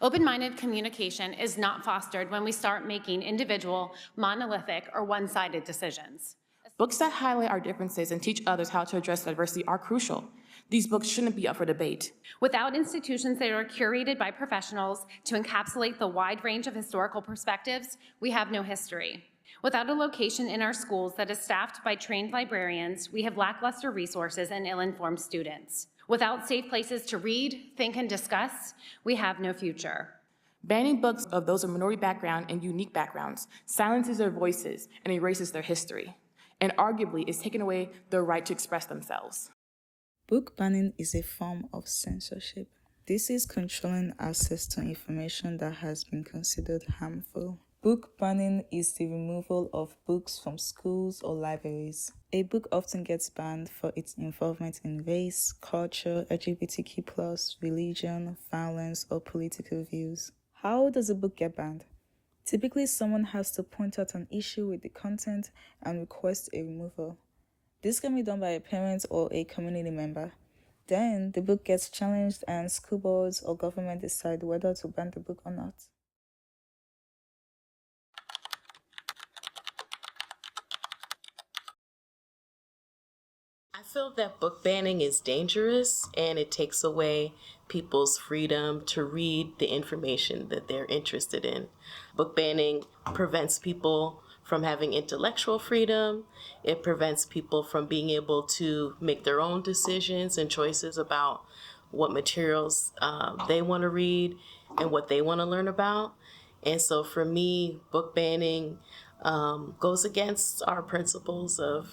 Open-minded communication is not fostered when we start making individual, monolithic, or one-sided decisions. Books that highlight our differences and teach others how to address diversity are crucial. These books shouldn't be up for debate. Without institutions that are curated by professionals to encapsulate the wide range of historical perspectives, we have no history. Without a location in our schools that is staffed by trained librarians, we have lackluster resources and ill-informed students. Without safe places to read, think, and discuss, we have no future. Banning books of those of minority background and unique backgrounds silences their voices and erases their history, and arguably is taking away their right to express themselves. Book banning is a form of censorship. This is controlling access to information that has been considered harmful. Book banning is the removal of books from schools or libraries. A book often gets banned for its involvement in race, culture, LGBTQ+, religion, violence, or political views. How does a book get banned? Typically, someone has to point out an issue with the content and request a removal. This can be done by a parent or a community member. Then, the book gets challenged and school boards or government decide whether to ban the book or not. I feel that book banning is dangerous and it takes away people's freedom to read the information that they're interested in. Book banning prevents people from having intellectual freedom. It prevents people from being able to make their own decisions and choices about what materials they want to read and what they want to learn about. And so for me, book banning goes against our principles of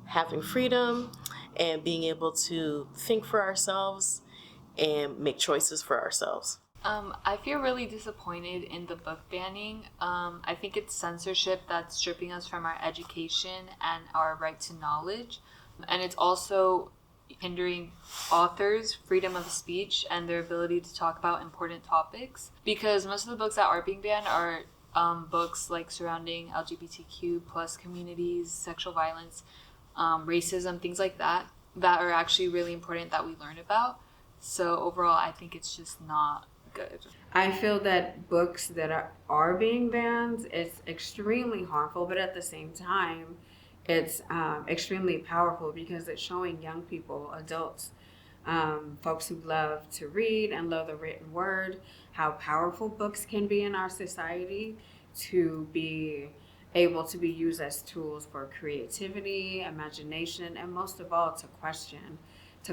having freedom and being able to think for ourselves and make choices for ourselves. I feel really disappointed in the book banning. I think it's censorship that's stripping us from our education and our right to knowledge. And it's also hindering authors' freedom of speech and their ability to talk about important topics. Because most of the books that are being banned are books like surrounding LGBTQ plus communities, sexual violence, racism, things like that are actually really important that we learn about. So overall, I think it's just not good. I feel that books that are being banned, it's extremely harmful, but at the same time, it's extremely powerful because it's showing young people, adults, folks who love to read and love the written word, how powerful books can be in our society to be able to be used as tools for creativity, imagination, and most of all, to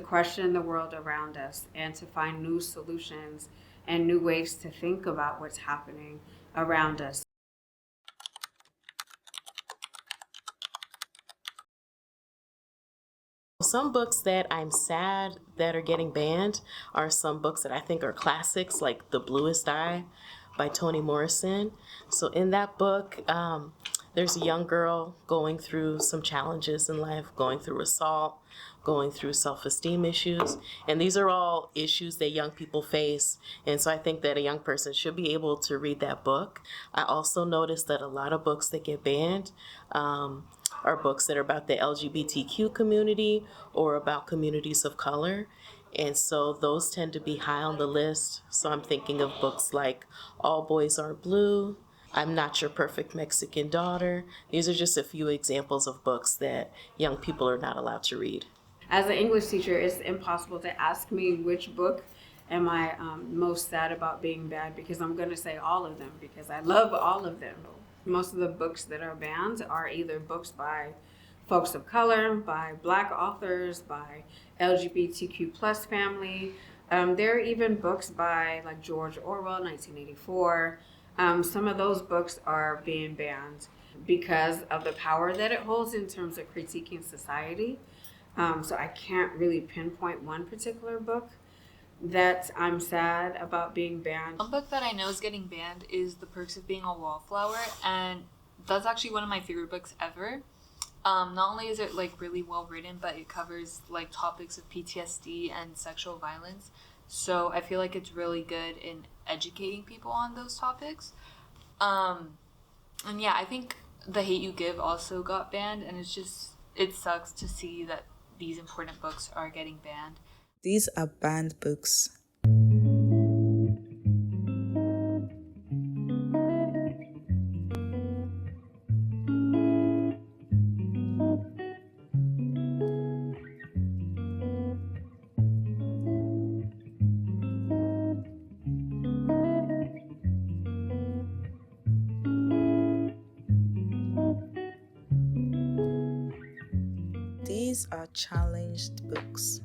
question the world around us and to find new solutions and new ways to think about what's happening around us. Some books that I'm sad that are getting banned are some books that I think are classics, like The Bluest Eye by Toni Morrison. So in that book, there's a young girl going through some challenges in life, going through assault, going through self-esteem issues. And these are all issues that young people face. And so I think that a young person should be able to read that book. I also noticed that a lot of books that get banned are books that are about the LGBTQ community or about communities of color. And so those tend to be high on the list. So I'm thinking of books like All Boys Are Blue, I'm Not Your Perfect Mexican Daughter. These are just a few examples of books that young people are not allowed to read. As an English teacher, it's impossible to ask me which book am I most sad about being banned, because I'm going to say all of them because I love all of them. Most of the books that are banned are either books by folks of color, by Black authors, by LGBTQ plus family. There are even books by like George Orwell, 1984. Some of those books are being banned because of the power that it holds in terms of critiquing society. So I can't really pinpoint one particular book that I'm sad about being banned. One book that I know is getting banned is The Perks of Being a Wallflower, and that's actually one of my favorite books ever. Not only is it like really well written, but it covers like topics of PTSD and sexual violence. So I feel like it's really good in educating people on those topics. And yeah, I think The Hate U Give also got banned, and it sucks to see that these important books are getting banned. These are banned books. challenged books.